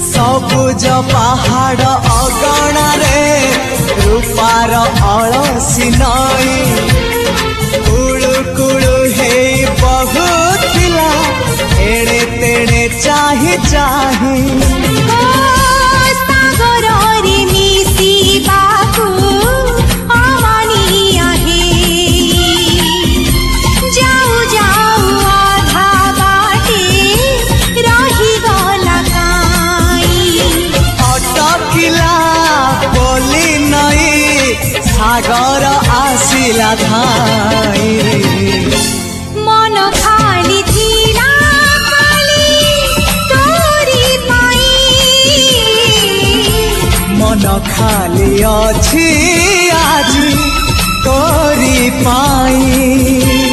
सबुज पहाड़ अगणा रे रूपार अलसी नई कुळु कुळु हे बहुथिला एड़े तेड़े चाही चाही सागर आसिला धाई मन खाली थिला खाली तोरी पाई मन खाली अछि आज तोरी पाई।